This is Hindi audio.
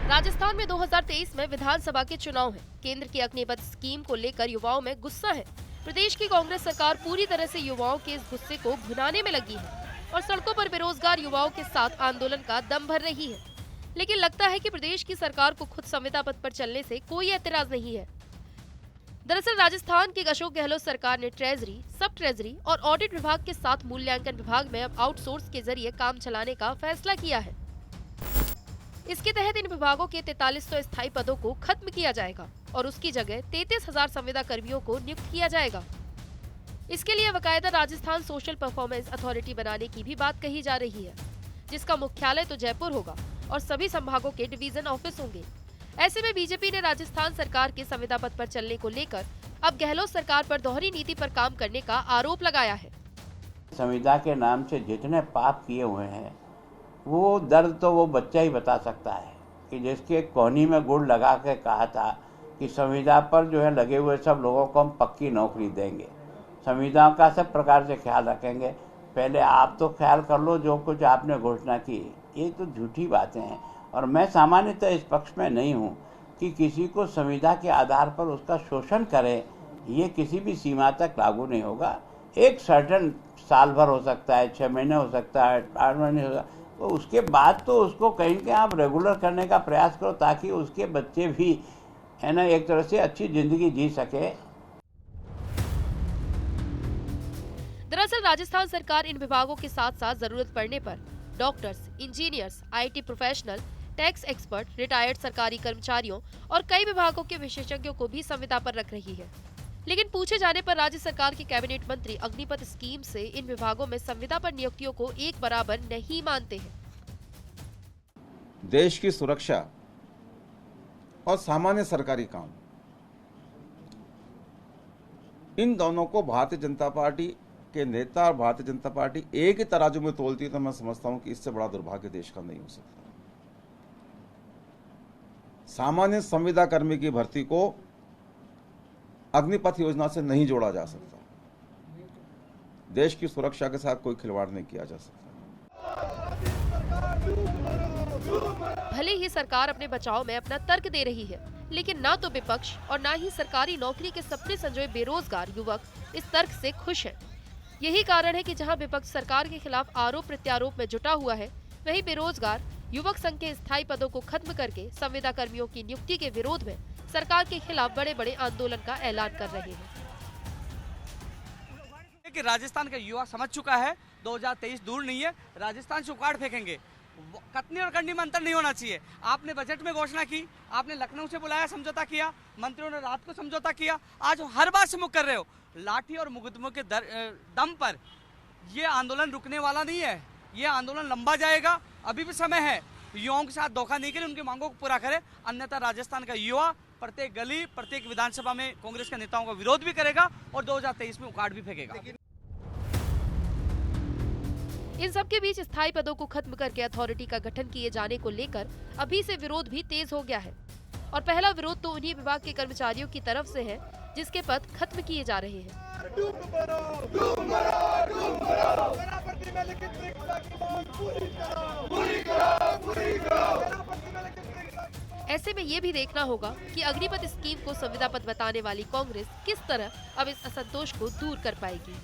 राजस्थान में 2023 में विधानसभा के चुनाव हैं। केंद्र की अग्निपथ स्कीम को लेकर युवाओं में गुस्सा है। प्रदेश की कांग्रेस सरकार पूरी तरह से युवाओं के इस गुस्से को भुनाने में लगी है और सड़कों पर बेरोजगार युवाओं के साथ आंदोलन का दम भर रही है। लेकिन लगता है कि प्रदेश की सरकार को खुद संविदा पथ पर चलने से कोई एतराज नहीं है। दरअसल राजस्थान की अशोक गहलोत सरकार ने ट्रेजरी, सब ट्रेजरी और ऑडिट विभाग के साथ मूल्यांकन विभाग में अब आउटसोर्स के जरिए काम चलाने का फैसला किया है। इसके तहत इन विभागों के 4300 स्थायी पदों को खत्म किया जाएगा और उसकी जगह 33,000 संविदा कर्मियों को नियुक्त किया जाएगा। इसके लिए बाकायदा राजस्थान सोशल परफॉर्मेंस अथॉरिटी बनाने की भी बात कही जा रही है, जिसका मुख्यालय तो जयपुर होगा और सभी संभागों के डिवीजन ऑफिस होंगे। ऐसे में बीजेपी ने राजस्थान सरकार के संविदा पथ पर चलने को लेकर अब गहलोत सरकार पर दोहरी नीति पर काम करने का आरोप लगाया है। संविदा के नाम से जितने पाप किए हुए हैं वो दर्द तो वो बच्चा ही बता सकता है कि जिसके कोहनी में गुड़ लगा के कहा था कि संविदा पर जो है लगे हुए सब लोगों को हम पक्की नौकरी देंगे, संविदा का सब प्रकार से ख्याल रखेंगे। पहले आप तो ख्याल कर लो जो कुछ आपने घोषणा की, ये तो झूठी बातें हैं। और मैं सामान्यतः इस पक्ष में नहीं हूँ कि किसी को संविदा के आधार पर उसका शोषण करें, ये किसी भी सीमा तक लागू नहीं होगा। एक सर्टेन साल भर हो सकता है, 6 महीने हो सकता है, 8 महीने हो सकता है, तो उसके बाद तो उसको कहीं के आप रेगुलर करने का प्रयास करो ताकि उसके बच्चे भी है ना एक तरह से अच्छी जिंदगी जी सके। दरअसल राजस्थान सरकार इन विभागों के साथ साथ जरूरत पड़ने पर doctors, engineers, IT professional, tax expert, retired सरकारी कर्मचारियों और कई विभागों के विशेषज्ञों को भी संविदा पर रख रही है। लेकिन पूछे जाने पर राज्य सरकार के कैबिनेट मंत्री अग्निपथ स्कीम से इन विभागों में संविदा पर नियुक्तियों को एक बराबर नहीं मानते हैं। देश की सुरक्षा और सामान्य सरकारी काम, इन दोनों को भारतीय जनता पार्टी के नेता और भारतीय जनता पार्टी एक ही तराजू में तोलती है, तो मैं समझता हूं कि इससे बड़ा दुर्भाग्य देश का नहीं हो सकता। सामान्य संविदा कर्मी की भर्ती को अग्निपथ योजना से नहीं जोड़ा जा सकता। देश की सुरक्षा के साथ कोई खिलवाड़ नहीं किया जा सकता। भले ही सरकार अपने बचाव में अपना तर्क दे रही है, लेकिन ना तो विपक्ष और ना ही सरकारी नौकरी के सपने संजोए बेरोजगार युवक इस तर्क से खुश हैं। यही कारण है कि जहां विपक्ष सरकार के खिलाफ आरोप प्रत्यारोप में जुटा हुआ है, वहीं बेरोजगार युवक संघ के स्थायी पदों को खत्म करके संविदा कर्मियों की नियुक्ति के विरोध में सरकार के खिलाफ बड़े बड़े आंदोलन का ऐलान कर रहे हैं। कि राजस्थान का युवा समझ चुका है 2023 दूर नहीं है, राजस्थान से उखाड़ फेंकेंगे। कतनी और कंडी में अंतर नहीं होना चाहिए। आपने बजट में घोषणा की, आपने लखनऊ से बुलाया, समझौता किया, मंत्रियों ने रात को समझौता किया, आज हर बात से मुक्त कर रहे हो। लाठी और मुकदमों के दम पर ये आंदोलन रुकने वाला नहीं है, ये आंदोलन लंबा जाएगा। अभी भी समय है, युवाओं के साथ धोखा नहीं करें, उनकी मांगों को पूरा करें, अन्यथा राजस्थान का युवा प्रत्येक गली, प्रत्येक विधानसभा में कांग्रेस के नेताओं का विरोध भी करेगा और 2023 में उखाड़ भी फेंकेगा। इन सब के बीच स्थायी पदों को खत्म करके अथॉरिटी का गठन किए जाने को लेकर अभी से विरोध भी तेज हो गया है और पहला विरोध तो उन्हीं विभाग के कर्मचारियों की तरफ से है जिसके पद खत्म किए जा रहे हैं। ऐसे में ये भी देखना होगा कि अग्निपथ स्कीम को संविदा पद बताने वाली कांग्रेस किस तरह अब इस असंतोष को दूर कर पाएगी।